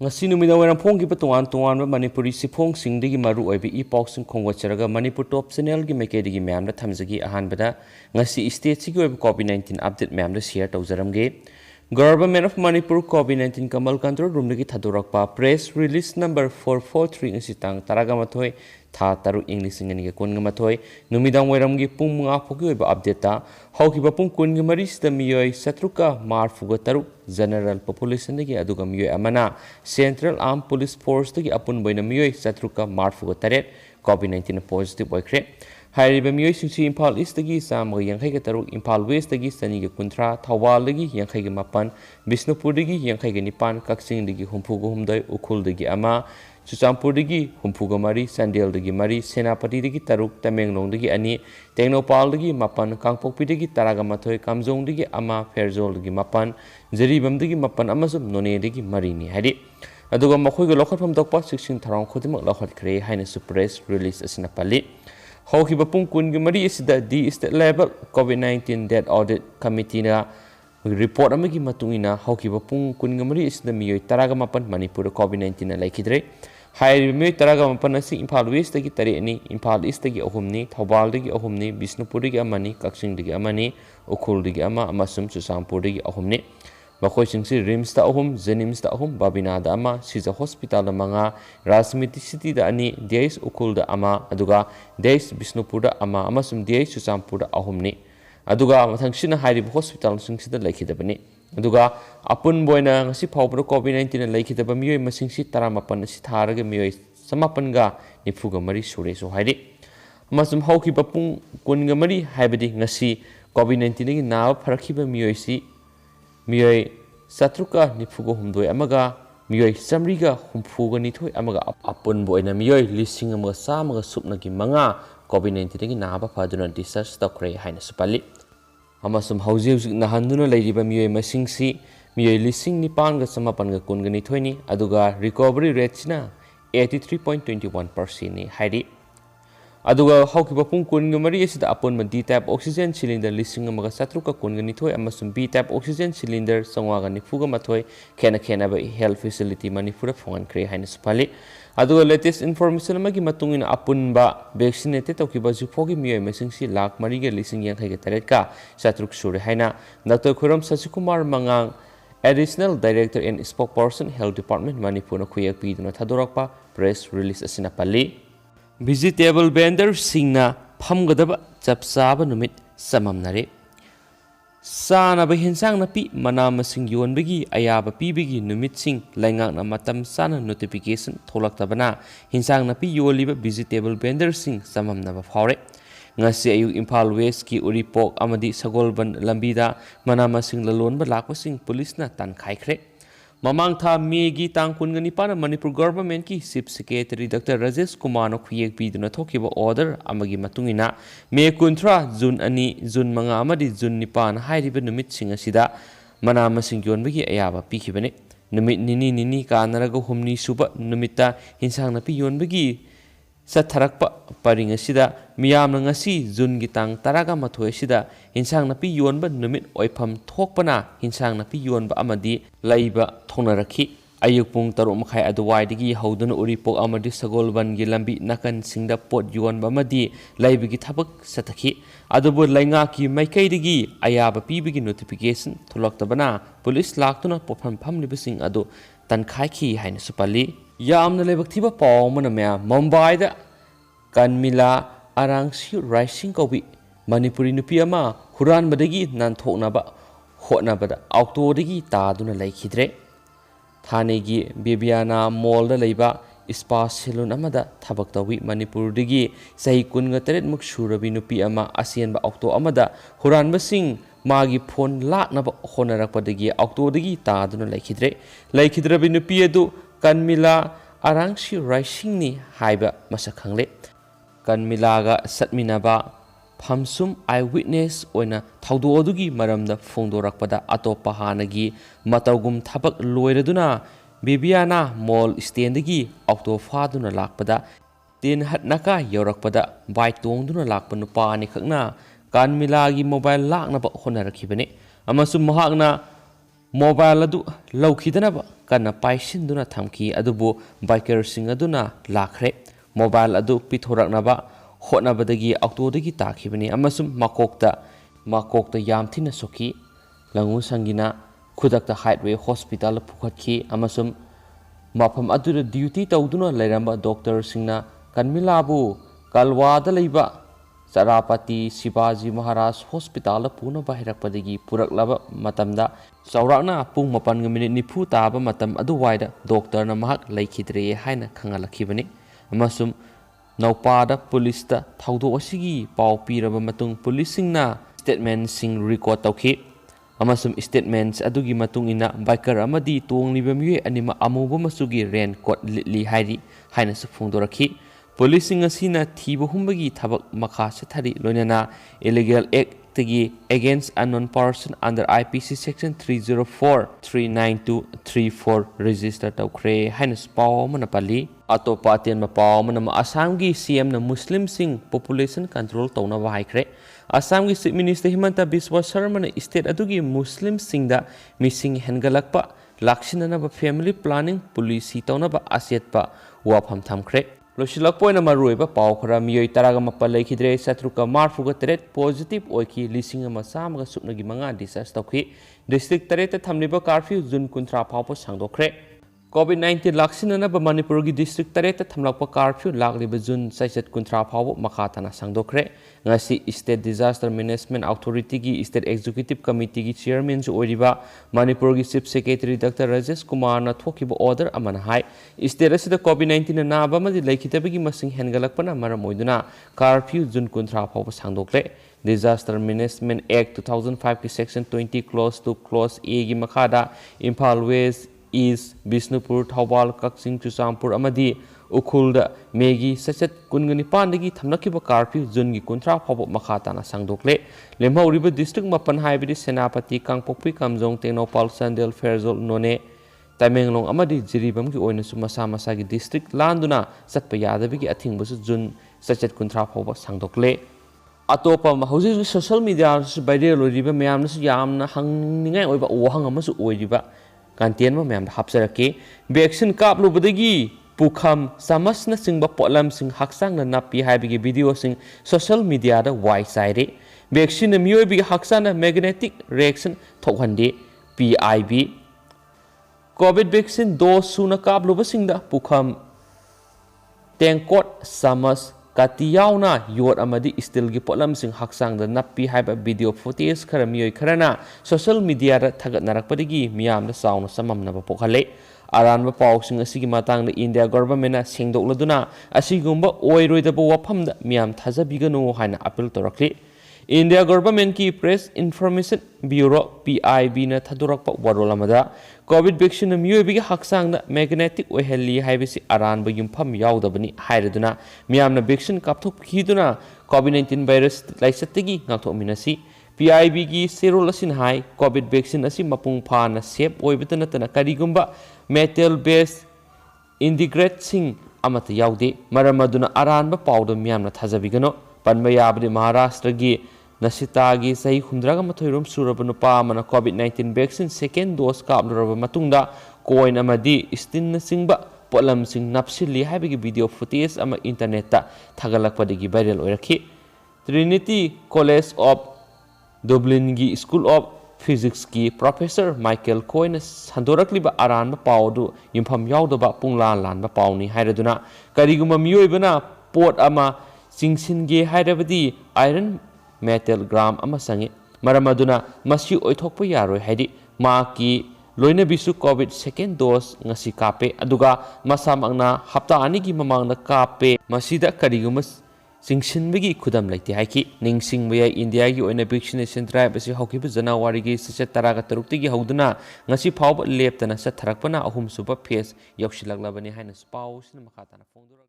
ngasi numida waram phong gi patuan tuan manipuri sifong singdigi maru oibi I pausing khongwacharaga manipur top channel gi mekedi gi ma'am da thamjagi ahan bada ngasi state sigi oibi covid-19 update ma'am da share tawjaramge Government of Manipur COVID-19 Kamal Control Room dagi thadorakpa press release number 443 ngasi tang taraga mathoi tha taru English ngani ga kun ga mathoi numidang wairam gi pung nga phogi oiba update ta hauki ba pung kun gi mari sta miyoi satruka marfu ga taru general population dagi aduga miyoi amana Central Armed Police Force dagi apun boina miyoi satruka marfu ga taret COVID-19 positive oikre Hairiba miyoi singsi Imphal East dagi samga yankhai ga taruk Imphal West dagi sani ga kuntra Thawal dagi yankhai ga mapan Bisnupur dagi yankhai ga nipan Kaksing dagi humpu ga humdai Ukhul dagi ama Chuchampur dagi humpu ga mari Sandel dagi mari Senapati dagi taruk Tamenglong dagi ani Tengnopal dagi mapan Kangpokpi dagi taraga mathoi Kamjong dagi ama Ferzol dagi mapan Jaribam dagi mapan amasum None dagi mari ni hadi aduga makhoi ga lokhat pham dokpa siksing tharang khodimak lokhat khre haina press release asina pali Hauki bapung kun gemari isda di state level COVID-19 death audit committee na report amagi matungina hauki bapung kun gemari isda miyoi taraga mapan Manipur COVID-19 na laikidre hai miyoi taraga mapan asi Imphal West dagi tari ani Imphal East dagi ahumni Thawal dagi ahumni Bisnupur dagi amani Kaksing dagi amani Ukhul dagi ama amasum Chuchampur dagi ahumni Bakoi singsi Rims da ahum, Jenims da ahum, Babina da ama, Siza Hospital da manga, Razmiti City da ani, Diais Ukhul da ama, aduga Diais Bisnupur da ama, amasum Diais Chuchampur da ahum ni. Aduga mathang sina hairib hospital singsi da laikidaba ni. Aduga apun boina ngasi phawbra COVID-19 na laikidaba miyoi masingsi taramapan si tharaga miyoi samapan ga nifuga mari sure so hairi. Amasum hauki bapung kunga mari haibadi ngasi COVID-19 gi nawa pharakiba miyoi si miyoi satruka nifugo humdoi amaga miyoi samriga humfuga nithoi amaga apun boina miyoi lising amaga samaga supnagi manga COVID-19 gi naba phaduna discharge tokre haina supali amasum hauji hauji nahanduna leiriba miyoi masingsi miyoi lising nipan ga samapan ga kun ga nithoi ni aduga recovery rate sina 83.21% ni hairi aduga hauki bapung kun ga mari asida apun ma D type oxygen cylinder lising amaga satruka kun ga nithoi amasum B type oxygen cylinder sangwa ga nifuga mathoi khena ba health facility Manipur phongan kre haina supali aduga latest information amagi matungin apun ba vaccinated tokiba jufogi miyoi masingsi lakh mari ga lising yankhai ga taret ka satruk sure haina Dr. Khuram Sasikumar Mangang Additional Director and Spokesperson Health Department Manipur na khuyak piduna thadorakpa press release asina pali Vegetable vendor singna phamgadaba chapsaba numit samamnare sanaba hinsang napi mana masing yonbagi ayaba pibigi numit sing laingak na matam sana notification tholaktabana hinsang napi yoliba vegetable vendor sing samamnaba phawre ngasi ayu Imphal West ki Uripok amadi Sagolban lambida mana masing lalonba lakpasing police na tan khaikhre Mamang tha Megi tang kun gani pana Manipur government ki Chief Secretary Dr. Rajesh Kumar no khuyek piduna thokiba order amagi matungina Me kuntra June ani June manga amadi June nipan hairiba numit singa sida mana masing yonbagi ayaba pikibane numit nini kanaraga humni suba numita hinsang napi yonbagi Satharakpa paring asida miyamna ngasi June gitang taraga mathoi asida hinsang napi yonba numit oipham thokpana hinsang napi yonba amadi laiba thongnarakhi ayuk pung taruk makhai aduwai digi hauduna Uripok amadi Sagolban gi lambi nakan singda pot yonba amadi laibigi thabak satakhi adubu lainga ki maikai digi ayaba pibigi notification thulaktabana police laktuna popham phamlibasing adu tankhai ki haina supali Yamna lebak thiba paw mana mya Mumbai da Kanmila Arangsi Rising Kobi Manipuri nupi ama huran badagi nan thoknaba hotnabada auto dagi taduna laikhidre Thane gi Bibiana Mall da leiba Spa Salon amada thabak tawi Manipur dagi sahi kunga teret muk surabi nupi ama asian ba auto amada huran basing magi phone laknaba honarakpadagi auto dagi taduna laikhidre bi nupi adu Kanmila Arangsi Rising ni haiba masakhangle Kanmila ga satminaba phamsum eyewitness oina thaudo adugi maramda phongdorakpada atopa hanagi matawgum thabak loiraduna Bibiana Mall stand dagi auto faduna lakpada tin hatnaka yorakpada bike tongduna lakpa nupa ani khakna Kanmila gi mobile laknaba honarakibane amasum mahakna mobile अदु लौखिदनब कन्ना पाइसिन्दुना थमकी अदुबु बाइकरसिंग अदुना लाखरे mobile अदु पिथोरकनबा होटनबदगी ऑक्टोदगी ताखिबनी अमसुम माकोक्ता यामथिना सोकी लंगु संगिना खुदक्ता हाइटवे hospital पुखतखी अमसुम मफम अदुदा duty तौदुना लेरंबा doctor सिंगना कन्मिलाबु कलवादा लेबा चरापति Shivaji Maharaj hospital पुना बाहिरकपदगी पुरकलबा मतमदा चौराकना पुंग 4:40 ताबा मतम अदुवाइदा डॉक्टरना महक लैखिद्रे हाइना खंगलखिबनी अमसुम नौपादा पुलिसता थौदो असिगी पाव पीरबा मतुंग पुलिसिंगना स्टेटमेंट सिंग रिकॉर्ड तौखि अमसुम स्टेटमेंट्स अदुगी मतुंग इना बाइकर अमदी तोंगलिबा मिये अनिमा अमुबा मसुगी रेन कोट लिटली हाइरी हाइना सुफुंदोरखि पुलिसिंग असिना थीबा हुंबगी थबक मखा सथरी लोइनना इलीगल एक्ट तगी against unknown person under IPC section 304 392 34 register तौखरे हाइना पाव मन पल्ली अतोपा अतेन पाव मन असम की CM न मुस्लिम सिंह पॉपुलेशन कंट्रोल तौना हाइखरे असम की चीफ मिनिस्टर हिमंता बिस्वा शर्मा ने स्टेट अदुगी मुस्लिम सिंह मिसिंग हेनगलकपा लाक्सिननबा फैमिली प्लानिंग पुलिसी तौनबा असेटपा वाफम थमखरे लोसिलकपोइना मरुइबा पाव खरा मियोय 13 लेखिद्रे शत्रुका 43 positive ओइखि 1,100 सुकनगी 5 discharge तौखि district 3 थमलिबा curfew June 19 फाउबा सांदोखरे COVID-19 लाक्सिननबा Manipur की डिस्ट्रिक्ट 3 थमलकपा कर्फ्यू लागलिबा जून 19 फाउबा मखाताना सांदोखरे ngasi state disaster management authority की स्टेट एग्जीक्यूटिव कमिटी की चेयरमैन जो ओरिबा मणिपुर की chief secretary doctor Rajesh Kumar ना थोकिबा ऑर्डर अमन हाई स्टेट असिदा COVID-19 नाबा मदि लैखितबगी मसिंग हेनगलकपना मरम ओइदुना कर्फ्यू जून 19 फाउबा सांदोखले डिजास्टर मैनेजमेंट एक्ट 2005 की section 20 clause two clause a की मखादा इम्फाल वेस्ट ईस्ट बिष्णुपुर थौबाल कक्सिंग चुचामपुर अमदी उखुल मेगी सचत 19 थमनखिबा कर्फ्यू जून की 19 फाउबा मखाताना सांदोखले लेमहौरिबा डिस्ट्रिक्ट 9 हाइबदि सेनापति कांगपोक्पी कामजोंग टेक्नोपाल संदेल फेरजोल नोने तमेंगलोंग अमदी जिरीबम की ओइनसु मसा मसा की डिस्ट्रिक्ट लांदुना चटपा यादबगी अथिंगबसु जून 19 फाउबा सांदोखले अतोपा हौजिक सोशल मीडिया वायरल ओइरिबा मयामनसु यामना हंगनिंगाय ओइबा ओहंग अमसु ओइरिबा कंटेन मैम हापसरके वैक्सीन कापलुबदगी पुखम समसना सिंगबा पोलम सिंग हक्सांग नापी हाइबगी वीडियो सिंग सोशल मीडिया दा वाई साइरे वैक्सीन मियोबी हक्साना मैग्नेटिक रिएक्शन थोहंदे PIV कोविड वैक्सीन डोज सुना कापलुब सिंगदा पुखम टेंकोट समस कातियावना योट अमदी स्टील की पोलम सिंग हक्सांग नपी हाइबा वीडियो फुटेज खर मियोय खरना सोशल मीडिया दा थगतनरकपदगी मियामदा साउना सममनबा पोखले अरानबा पाउसिंग असिगी मातांगदा इंडिया गवर्नमेंट सेंगदोकलदुना असिगुंबा ओइरोइदबा वफमदा मियाम थाजबिगनु हाइना अपील तोरखली इंडिया गवर्नमेंट की प्रेस इन्फॉर्मेशन ब्यूरो PIB न थदोरकपा वरोलमदा कोविड वैक्सीन मियोबिगी हक्सांगदा मैग्नेटिक ओहली हाइबसी अरानबा युमफम याउदबनी हाइरदुना मियामना वैक्सीन कापथोकखिदुना COVID-19 वायरस लाइसतगी ngathokminasi PIB की सेरोल असिन हाई कोविड वैक्सीन असी मपुंग फाना सेफ ओइबत नतना करिगुंबा मेटल बेस्ड इंडिग्रेट सिंग अमत याउदे मरमदुना अरानबा पाउदो मियामना थाजबिगनो पनबा याबदि महाराष्ट्र की नसिता की सही 100 सूरब नुपा मन COVID-19 वैक्सीन सेकेंड डोज कापलुरब मतुंगदा कोइन अमदी स्टिन सिंगबा पोलम सिंग नपसिली हाइबगी वीडियो फुटेज अमा इंटरनेट ता थगलकपदगी वायरल ओइरखि ट्रिनिटी कॉलेज ऑफ डुब्लिन की स्कूल ऑफ फिजिक्स की प्रोफेसर माइकल कोइन संदोरकलिबा अरानबा पाउदु युमफम याउदबा पुंगलान लानबा पाउनी हाइरदुना करिगुमा मियोइबना पोट अमा चिंगसिनगे हाइरबदी आयरन मेटल ग्राम अमा संगे मरमदुना मसी ओइथोकपा यारोय हाइदि माकी लोइनबिसु कोविड सेकेंड डोज ngasi कापे अदुगा मसामंगना हप्ता अनि की ममांगना कापे मसीदा करिगुमा चिंगसिनबगी खुदम लैते हाइकी निंगसिंगबया इंडिया की ओइना वैक्सीनेशन ड्राइव असी हौकिबु जनवरी की 13 की हौदुना ngasi फाउब लेपतना सथरकपना अहुम सुबा फेस यौसिलगलबनी हाइना पाउसिन मखाताना फोंदुरा